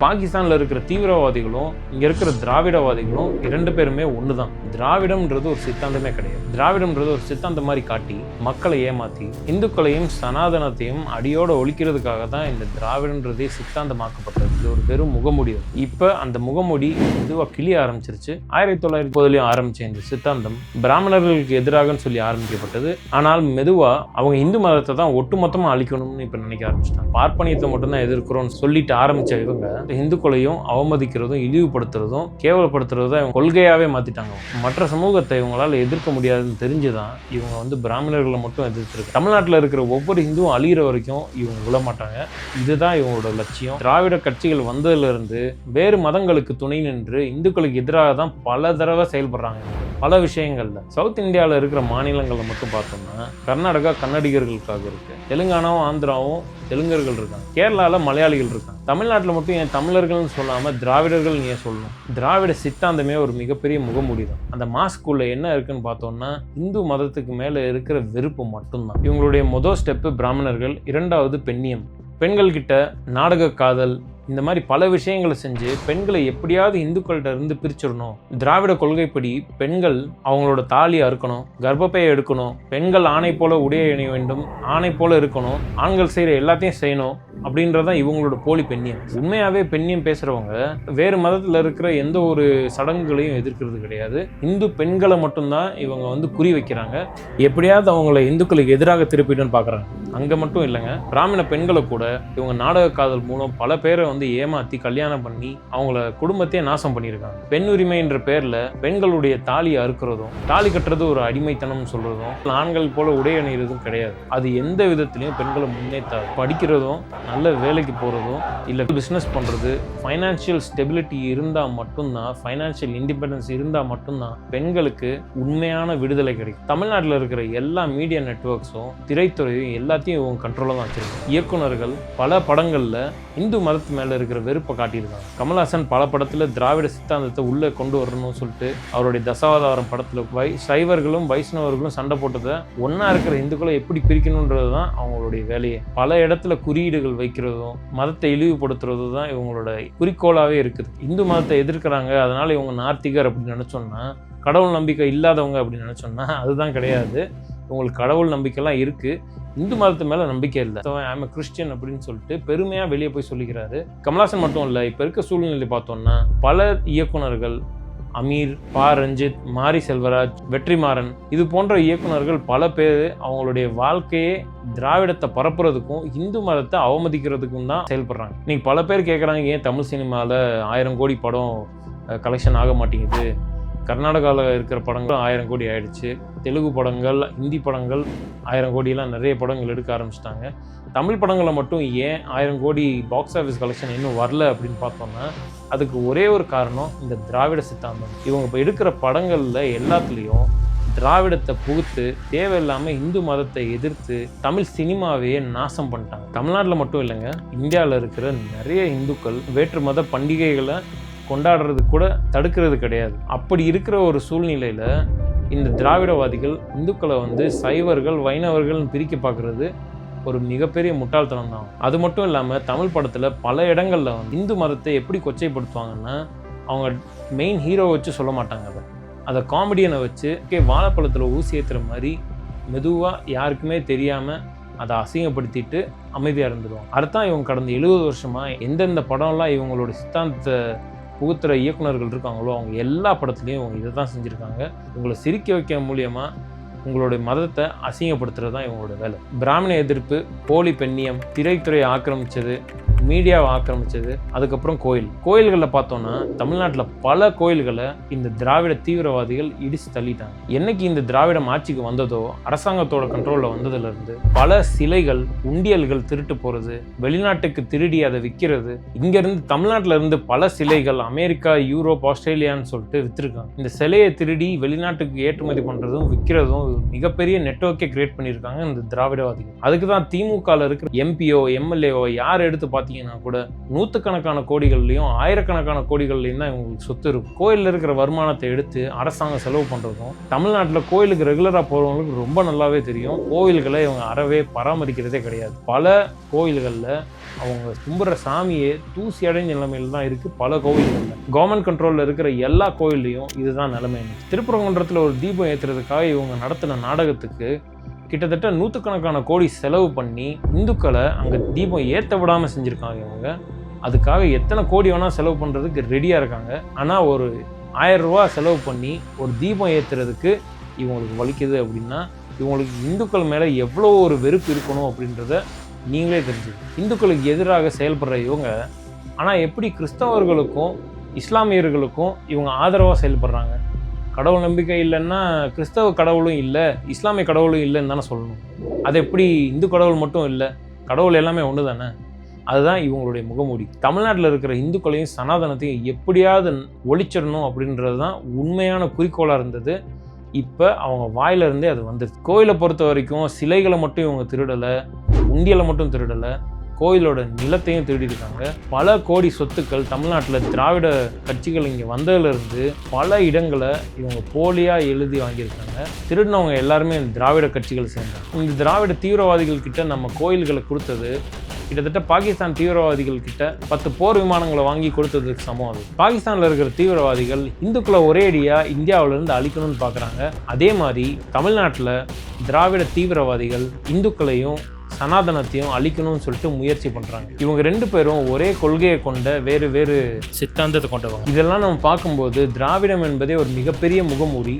பாகிஸ்தானில் இருக்கிற தீவிரவாதிகளும் இங்கே இருக்கிற திராவிடவாதிகளும் இரண்டு பேருமே ஒன்று தான். திராவிடம்ன்றது ஒரு சித்தாந்தமே கிடையாது. திராவிடம்ன்றது ஒரு சித்தாந்தம் மாதிரி காட்டி மக்களை ஏமாற்றி இந்துக்களையும் சனாதனத்தையும் அடியோடு ஒழிக்கிறதுக்காக தான் இந்த திராவிடன்றதே சித்தாந்தமாக்கப்பட்டது. இது ஒரு வெறும் முகமூடி. இப்போ அந்த முகமூடி இதுவாக கிளிய ஆரம்பிச்சிருச்சு. 1930 ஆரம்பிச்ச இந்த சித்தாந்தம் பிராமணர்களுக்கு எதிராகன்னு சொல்லி ஆரம்பிக்கப்பட்டது. ஆனால் மெதுவாக அவங்க இந்து மதத்தை தான் ஒட்டுமொத்தமாக அழிக்கணும்னு இப்போ நினைக்க ஆரம்பிச்சிட்டாங்க. பார்ப்பனியத்தை மட்டும்தான் எதிர்க்கிறோம்னு சொல்லிட்டு ஆரம்பித்த இவங்க இந்துக்களையும் அவமதிக்கிறதும் இழிவுபடுத்துறதும் கேவலப்படுத்துறதும் இவங்க கொள்கையாவே மாத்திட்டாங்க. மற்ற சமூகத்தை இவங்களால எதிர்க்க முடியாதுன்னு தெரிஞ்சுதான் இவங்க பிராமணர்களை மட்டும் எதிர்த்திருக்கு. தமிழ்நாட்டில் இருக்கிற ஒவ்வொரு இந்துவும் அழிகிற வரைக்கும் இவங்க விட மாட்டாங்க. இதுதான் இவங்களோட லட்சியம். திராவிட கட்சிகள் வந்ததுல இருந்து வேறு மதங்களுக்கு துணை நின்று இந்துக்களுக்கு எதிராக தான் பல தடவை செயல்படுறாங்க. பல விஷயங்கள்ல சவுத் இந்தியாவில் இருக்கிற மாநிலங்களை மட்டும் பார்த்தோம்னா கர்நாடகா கன்னடிகர்களுக்காக இருக்கு, தெலுங்கானாவும் ஆந்திராவும் தெலுங்கர்கள் இருக்காங்க, கேரளாவில் மலையாளிகள் இருக்காங்க. தமிழ்நாட்டில் மட்டும் ஏன் தமிழர்கள்னு சொல்லாமல் திராவிடர்கள் ஏன் சொல்லணும்? திராவிட சித்தாந்தமே ஒரு மிகப்பெரிய முகமூடி தான். அந்த மாஸ்க்குள்ள என்ன இருக்குன்னு பார்த்தோம்னா இந்து மதத்துக்கு மேலே இருக்கிற வெறுப்பு மட்டும்தான். இவங்களுடைய முதல் ஸ்டெப்பு பிராமணர்கள், இரண்டாவது பெண்ணியம். பெண்கள் கிட்ட நாடக காதல், இந்த மாதிரி பல விஷயங்களை செஞ்சு பெண்களை எப்படியாவது இந்துக்கள்கிட்ட இருந்து பிரிச்சிடணும். திராவிட கொள்கைப்படி பெண்கள் அவங்களோட தாலி அறுக்கணும், கர்ப்பப்பையை எடுக்கணும், பெண்கள் ஆணை போல உடைய அணிய வேண்டும், ஆணை போல இருக்கணும், ஆண்கள் செய்கிற எல்லாத்தையும் செய்யணும் அப்படின்றதான் இவங்களோட போலி பெண்ணியம். உண்மையாகவே பெண்ணியம் பேசுகிறவங்க வேறு மதத்தில் இருக்கிற எந்த ஒரு சடங்குகளையும் எதிர்க்கிறது கிடையாது. இந்து பெண்களை மட்டும்தான் இவங்க குறி வைக்கிறாங்க. எப்படியாவது அவங்கள இந்துக்களுக்கு எதிராக திருப்பிடுன்னு பார்க்குறாங்க. அங்கே மட்டும் இல்லைங்க, பிராமண பெண்களை கூட இவங்க நாடக காதல் மூலம் பல பேரை ஏமாத்தி கல்யாணம் பண்ணி அவங்கள குடும்பத்தையே நாசம் பண்ணியிருக்காங்க. பெண் உரிமைன்ற பேர்ல பெண்களுடைய தாலியை அறுக்கிறதும், தாலி கட்டுறது ஒரு அடிமைத்தனம் சொல்றதும், ஆண்கள் போல உடை அணிகிறதும் கிடையாது. அது எந்த விதத்திலையும் பெண்களை முன்னேற்றாது. படிக்கிறதும், நல்ல வேலைக்கு போறதும், இல்ல பிசினஸ் பண்றது, ஃபைனான்சியல் ஸ்டெபிலிட்டி இருந்தா மட்டும்தான், ஃபைனான்சியல் இண்டிபெண்டன்ஸ் இருந்தா மட்டும்தான் பெண்களுக்கு உண்மையான விடுதலை கிடைக்கும். தமிழ்நாட்டில் இருக்கிற எல்லா மீடியா நெட்வொர்க்ஸும் திரைத்துறையும் எல்லாத்தையும் இவங்க கண்ட்ரோலாக தான் வச்சிருக்காங்க. இயக்குநர்கள் பல படங்கள்ல இந்து மதத்து மேல இருக்கிற வெறுப்பை காட்டியிருக்காங்க. கமல்ஹாசன் பல படத்துல திராவிட சித்தாந்தத்தை உள்ள கொண்டு வரணும்னு சொல்லிட்டு அவருடைய தசாவதாரம் படத்துல சைவர்களும் வைஷ்ணவர்களும் சண்டை போட்டதை ஒன்னா இருக்கிற இந்துக்களை எப்படி பிரிக்கணும்ன்றது தான் அவங்களுடைய வேலையை. பல இடத்துல குறியீடுகள் வைக்கிறதும் மதத்தை இழிவுபடுத்துறதும் தான் இவங்களோட குறிக்கோளாவே இருக்குது. இந்து மதத்தை எதிர்க்கிறாங்க, அதனால இவங்க நார்த்திகர் அப்படின்னு நினைச்சோம்னா, கடவுள் நம்பிக்கை இல்லாதவங்க அப்படின்னு நினைச்சோம்னா அதுதான் கிடையாது. உங்களுக்கு கடவுள் நம்பிக்கைலாம் இருக்கு, இந்து மதத்து மேல நம்பிக்கை இல்லை. ஐம் எ கிறிஸ்டியன் அப்படின்னு சொல்லிட்டு பெருமையா வெளியே போய் சொல்லிக்கிறாரு. கமல்ஹாசன் மட்டும் இல்லை, இப்ப இருக்க சூழ்நிலை பார்த்தோம்னா பல இயக்குனர்கள், அமீர், பா ரஞ்சித், மாரி செல்வராஜ், வெற்றிமாறன், இது போன்ற இயக்குனர்கள் பல பேர் அவங்களுடைய வாழ்க்கையே திராவிடத்தை பரப்புறதுக்கும் இந்து மதத்தை அவமதிக்கிறதுக்கும் தான் செயல்படுறாங்க. இன்னைக்கு பல பேர் கேட்குறாங்க, ஏன் தமிழ் சினிமாவில் 1000 கோடி படம் கலெக்ஷன் ஆக மாட்டேங்குது? கர்நாடகாவில் இருக்கிற படங்கள் 1000 கோடி ஆயிடுச்சு, தெலுங்கு படங்கள், ஹிந்தி படங்கள் 1000 கோடியெல்லாம் நிறைய படங்கள் எடுக்க ஆரம்பிச்சிட்டாங்க. தமிழ் படங்களை மட்டும் ஏன் 1000 கோடி பாக்ஸ் ஆஃபீஸ் கலெக்ஷன் இன்னும் வரல அப்படின்னு பார்த்தோம்னா அதுக்கு ஒரே ஒரு காரணம், இந்த திராவிட சித்தாந்தம். இவங்க இப்போ எடுக்கிற படங்களில் எல்லாத்துலேயும் திராவிடத்தை புகுத்து தேவையில்லாமல் இந்து மதத்தை எதிர்த்து தமிழ் சினிமாவையே நாசம் பண்ணிட்டாங்க. தமிழ்நாட்டில் மட்டும் இல்லைங்க, இந்தியாவில் இருக்கிற நிறைய இந்துக்கள் வேற்று மத பண்டிகைகளை கொண்டாடுறது கூட தடுக்கிறது கிடையாது. அப்படி இருக்கிற ஒரு சூழ்நிலையில் இந்த திராவிடவாதிகள் இந்துக்களை சைவர்கள் வைணவர்கள்னு பிரிக்க பார்க்குறது ஒரு மிகப்பெரிய முட்டாள்தனம் தான். அது மட்டும் இல்லாமல் தமிழ் படத்தில் பல இடங்களில் இந்து மதத்தை எப்படி கொச்சைப்படுத்துவாங்கன்னா அவங்க மெயின் ஹீரோவை வச்சு சொல்ல மாட்டாங்க, அதை காமெடியனை வச்சு வாழைப்பழத்தில் ஊசி ஏற்றுற மாதிரி மெதுவாக யாருக்குமே தெரியாமல் அதை அசிங்கப்படுத்திட்டு அமைதியாக இருந்துடுவாங்க. அடுத்தான் இவங்க கடந்த 70 வருஷமாக எந்தெந்த படம்லாம் இவங்களோட சித்தாந்தத்தை புகுத்துற இயக்குநர்கள் இருக்காங்களோ அவங்க எல்லா படத்துலையும் இவங்க இதை தான் செஞ்சுருக்காங்க. உங்களை சிரிக்க வைக்க மூலியமாக உங்களுடைய மதத்தை அசிங்கப்படுத்துறது தான் இவங்களோட வேலை. பிராமண எதிர்ப்பு, போலி பெண்ணியம், திரைத்துறையை ஆக்கிரமிச்சது, மீடியாவை ஆக்கிரமிச்சது, அதுக்கப்புறம் கோயில்களில் பார்த்தோன்னா தமிழ்நாட்டில் பல கோயில்களை இந்த திராவிட தீவிரவாதிகள் இடிச்சு தள்ளிட்டாங்க. என்னைக்கு இந்த திராவிடம் ஆட்சிக்கு வந்ததோ, அரசாங்கத்தோட கண்ட்ரோலில் வந்ததுலேருந்து பல சிலைகள், உண்டியல்கள் திருட்டு போகிறது, வெளிநாட்டுக்கு திருடி அதை விற்கிறது, இங்கேருந்து தமிழ்நாட்டில் இருந்து பல சிலைகள் அமெரிக்கா, யூரோப், ஆஸ்திரேலியான்னு சொல்லிட்டு விற்றுருக்காங்க. இந்த சிலையை திருடி வெளிநாட்டுக்கு ஏற்றுமதி பண்ணுறதும் விற்கிறதும் மிகப்பெரிய நெட்வொர்க்கை கிரியேட் பண்ணியிருக்காங்க இந்த திராவிடவாதிகள். அதுக்கு தான் திமுகவில் இருக்கிற எம்பியோ எம்எல்ஏவோ யார் எடுத்து பார்த்தீங்கன்னா பார்த்தீங்கன்னா கூட நூற்றுக்கணக்கான கோடிகள்லையும் ஆயிரக்கணக்கான கோடிகள்லையும் தான் இவங்களுக்கு சொத்து இருக்கும். கோயிலில் இருக்கிற வருமானத்தை எடுத்து அரசாங்கம் செலவு பண்ணுறதும் தமிழ்நாட்டில் கோயிலுக்கு ரெகுலராக போகிறவங்களுக்கு ரொம்ப நல்லாவே தெரியும். கோயில்களை இவங்க அறவே பராமரிக்கிறதே கிடையாது. பல கோயில்களில் அவங்க கும்பிட்ற சாமியே தூசி அடைஞ்ச நிலைமையில் தான் இருக்குது. பல கோவில்களில் கவர்மெண்ட் கண்ட்ரோலில் இருக்கிற எல்லா கோயில்லையும் இதுதான் நிலைமை. திருப்பரங்குன்றத்தில் ஒரு தீபம் ஏற்றுறதுக்காக இவங்க நடத்தின நாடகத்துக்கு கிட்டத்தட்ட நூற்றுக்கணக்கான கோடி செலவு பண்ணி இந்துக்களை அங்கே தீபம் ஏற்ற விடாமல் செஞ்சுருக்காங்க. இவங்க அதுக்காக எத்தனை கோடி வேணால் செலவு பண்ணுறதுக்கு ரெடியாக இருக்காங்க. ஆனால் ஒரு 1000 ரூபா செலவு பண்ணி ஒரு தீபம் ஏற்றுறதுக்கு இவங்களுக்கு வலிக்குது அப்படின்னா இவங்களுக்கு இந்துக்கள் மேலே எவ்வளோ ஒரு வெறுப்பு இருக்கணும் அப்படின்றத நீங்களே தெரிஞ்சுக்கணும். இந்துக்களுக்கு எதிராக செயல்படுற இவங்க ஆனால் எப்படி கிறிஸ்தவர்களுக்கும் இஸ்லாமியர்களுக்கும் இவங்க ஆதரவாக செயல்படுறாங்க? கடவுள் நம்பிக்கை இல்லைன்னா கிறிஸ்தவ கடவுளும் இல்லை, இஸ்லாமிய கடவுளும் இல்லைன்னு தானே சொல்லணும். அது எப்படி இந்து கடவுள் மட்டும் இல்லை, கடவுள் எல்லாமே ஒன்று தானே? அதுதான் இவங்களுடைய முகமூடி. தமிழ்நாட்டில் இருக்கிற இந்துக்களையும் சனாதனத்தையும் எப்படியாவது ஒழிச்சிடணும் அப்படின்றது தான் உண்மையான குறிக்கோளாக இருந்தது. இப்போ அவங்க வாயிலிருந்தே அது வந்துடுது. கோயிலை பொறுத்த வரைக்கும் சிலைகளை மட்டும் இவங்க திருடலை, உண்டியலை மட்டும் திருடலை, கோயிலோட நிலத்தையும் திருடிருக்காங்க. பல கோடி சொத்துக்கள் தமிழ்நாட்டில் திராவிட கட்சிகள் இங்கே வந்ததுலேருந்து பல இடங்களை இவங்க போலியாக எழுதி வாங்கியிருக்காங்க. திருடினவங்க எல்லாருமே திராவிட கட்சிகள் சேர்ந்தாங்க. இந்த திராவிட தீவிரவாதிகள் கிட்ட நம்ம கோயில்களை கொடுத்தது கிட்டத்தட்ட பாகிஸ்தான் தீவிரவாதிகள் கிட்ட 10 போர் விமானங்களை வாங்கி கொடுத்ததுக்கு சமம். அது பாகிஸ்தானில் இருக்கிற தீவிரவாதிகள் இந்துக்களை ஒரேடியாக இந்தியாவிலேருந்து அழிக்கணும்னு பார்க்குறாங்க. அதே மாதிரி தமிழ்நாட்டில் திராவிட தீவிரவாதிகள் இந்துக்களையும் சனாதனத்தையும் அழிக்கணும்னு சொல்லிட்டு முயற்சி பண்ணுறாங்க. இவங்க 2 பேரும் ஒரே கொள்கையை கொண்ட வேறு வேறு சித்தாந்தத்தை கொண்டவங்க. இதெல்லாம் நம்ம பார்க்கும்போது திராவிடம் என்பதே ஒரு மிகப்பெரிய முகமூடி.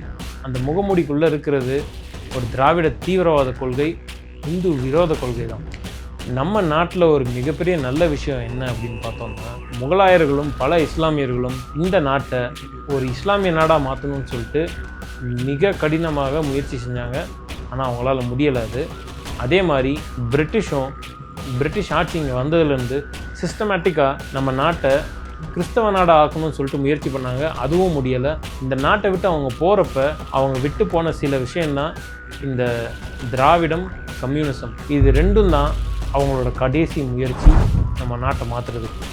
அந்த முகமூடிக்குள்ளே இருக்கிறது ஒரு திராவிட தீவிரவாத கொள்கை, இந்து விரோத கொள்கை தான். நம்ம நாட்டில் ஒரு மிகப்பெரிய நல்ல விஷயம் என்ன அப்படின்னு பார்த்தோம்னா, முகலாயர்களும் பல இஸ்லாமியர்களும் இந்த நாட்டை ஒரு இஸ்லாமிய நாடாக மாற்றணும்னு சொல்லிட்டு மிக கடினமாக முயற்சி செஞ்சாங்க. ஆனால் அவங்களால முடியலை. அது அதே மாதிரி பிரிட்டிஷ் ஆட்சி இங்கே வந்ததுலேருந்து சிஸ்டமேட்டிக்காக நம்ம நாட்டை கிறிஸ்தவ நாடாக ஆக்கணும்னு சொல்லிட்டு முயற்சி பண்ணாங்க. அதுவும் முடியலை. இந்த நாட்டை விட்டு அவங்க போகிறப்ப அவங்க விட்டு போன சில விஷயந்தான் இந்த திராவிடம், கம்யூனிசம். இது 2ம் தான் அவங்களோட கடைசி முயற்சி நம்ம நாட்டை மாற்றுறதுக்கு.